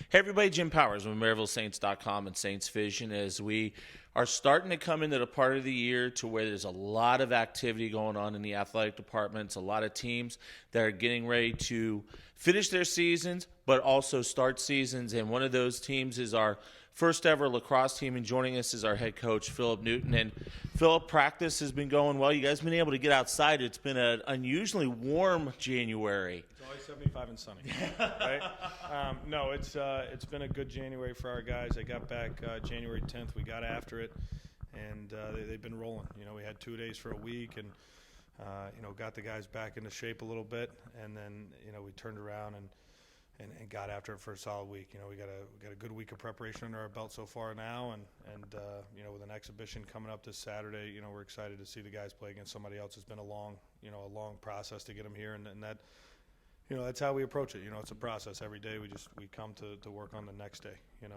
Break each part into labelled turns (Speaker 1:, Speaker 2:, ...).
Speaker 1: Hey everybody, Jim Powers with MaryvilleSaints.com and Saints Vision, as we are starting to come into the part of the year to where there's a lot of activity going on in the athletic departments, a lot of teams that are getting ready to finish their seasons but also start seasons, and one of those teams is our first ever lacrosse team, and joining us is our head coach, Phillip Newton. And Phillip, practice has been going well. You guys have been able to get outside. It's been an unusually warm January.
Speaker 2: It's always 75 and sunny, right? No, it's been a good January for our guys. They got back January 10th. We got after it, and they've been rolling. You know, we had 2 days for a week, and got the guys back into shape a little bit, and then we turned around and got after it for a solid week. We got a good week of preparation under our belt so far now, and with an exhibition coming up this Saturday, we're excited to see the guys play against somebody else. It's been a long process to get them here, and that, that's how we approach it. It's a process every day. We come to work on the next day, and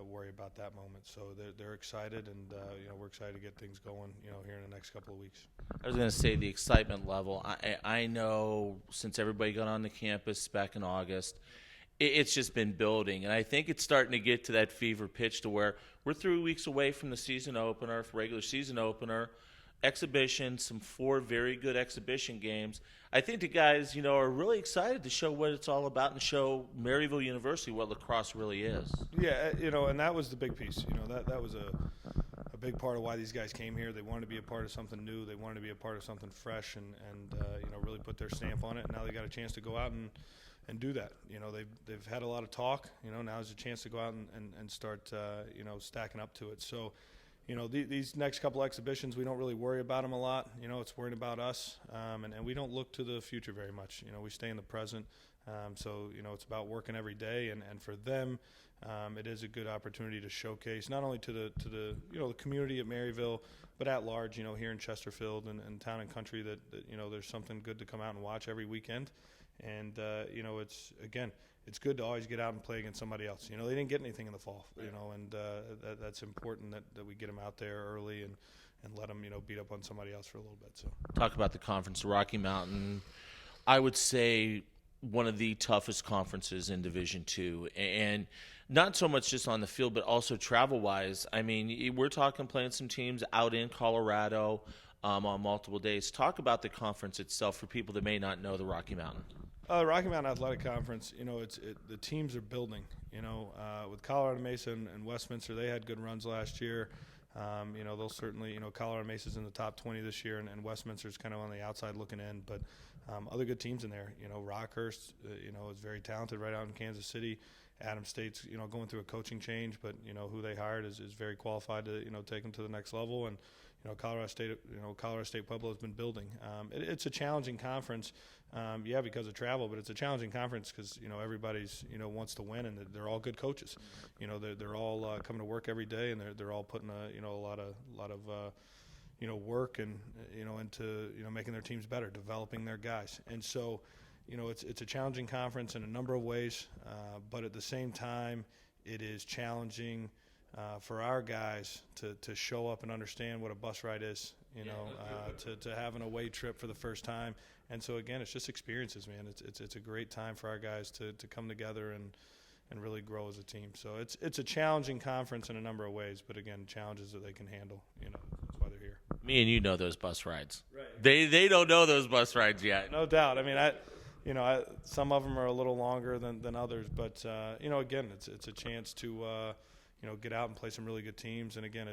Speaker 2: worry about that moment. So they're excited, and we're excited to get things going, here in the next couple of weeks.
Speaker 1: I was going to say the excitement level. I know since everybody got on the campus back in August, it's just been building, and I think it's starting to get to that fever pitch to where we're 3 weeks away from the season opener, regular season opener, exhibition, some 4 very good exhibition games. I think the guys, are really excited to show what it's all about and show Maryville University what lacrosse really is.
Speaker 2: Yeah, and that was the big piece. That was a big part of why these guys came here. They wanted to be a part of something new. They wanted to be a part of something fresh, and really put their stamp on it. And now they got a chance to go out and do that. They've had a lot of talk. Now is a chance to go out and start stacking up to it. So these next couple exhibitions, we don't really worry about them a lot. It's worrying about us, and we don't look to the future very much. We stay in the present. So it's about working every day, and for them, it is a good opportunity to showcase not only to the the community at Maryville, but at large, here in Chesterfield and town and country, that there's something good to come out and watch every weekend. And it's good to always get out and play against somebody else. They didn't get anything in the fall, and that's important that we get them out there early and let them beat up on somebody else for a little bit. So
Speaker 1: talk about the conference, Rocky Mountain. I would say one of the toughest conferences in Division II, and not so much just on the field, but also travel-wise. I mean, we're talking playing some teams out in Colorado on multiple days. Talk about the conference itself for people that may not know the Rocky Mountain.
Speaker 2: Rocky Mountain Athletic Conference, the teams are building. With Colorado Mesa and Westminster, they had good runs last year. They'll certainly, Colorado Mesa's in the top 20 this year, and Westminster's kind of on the outside looking in. But other good teams in there. Rockhurst, is very talented right out in Kansas City. Adams State's, going through a coaching change, but, who they hired is very qualified to, take them to the next level. And, Colorado State Pueblo has been building. It's a challenging conference, because of travel, but it's a challenging conference because, everybody's, wants to win, and they're all good coaches. They're all coming to work every day, and they're all putting a lot of work and, into, making their teams better, developing their guys. And so, it's a challenging conference in a number of ways, but at the same time, it is challenging for our guys to show up and understand what a bus ride is, to have an away trip for the first time. And so, again, it's just experiences, man. It's a great time for our guys to come together and really grow as a team. So it's a challenging conference in a number of ways, but, again, challenges that they can handle. That's why they're here.
Speaker 1: Me and you know those bus rides.
Speaker 2: Right.
Speaker 1: They don't know those bus rides yet.
Speaker 2: No doubt. I mean, some of them are a little longer than others, but again, it's a chance to get out and play some really good teams. And again,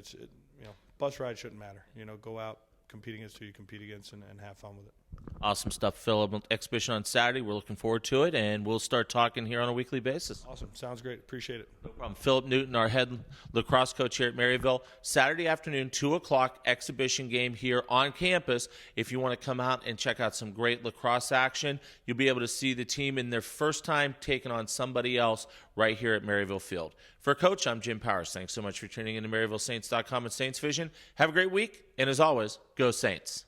Speaker 2: bus ride shouldn't matter. Go out, compete against who you compete against, and have fun with it.
Speaker 1: Awesome stuff, Phillip. Exhibition on Saturday. We're looking forward to it, and we'll start talking here on a weekly basis.
Speaker 2: Awesome. Sounds great. Appreciate it.
Speaker 1: No problem. Phillip Newton, our head lacrosse coach here at Maryville. Saturday afternoon, 2 o'clock, exhibition game here on campus. If you want to come out and check out some great lacrosse action, you'll be able to see the team in their first time taking on somebody else right here at Maryville Field. For Coach, I'm Jim Powers. Thanks so much for tuning in to MaryvilleSaints.com and Saints Vision. Have a great week, and as always, go Saints.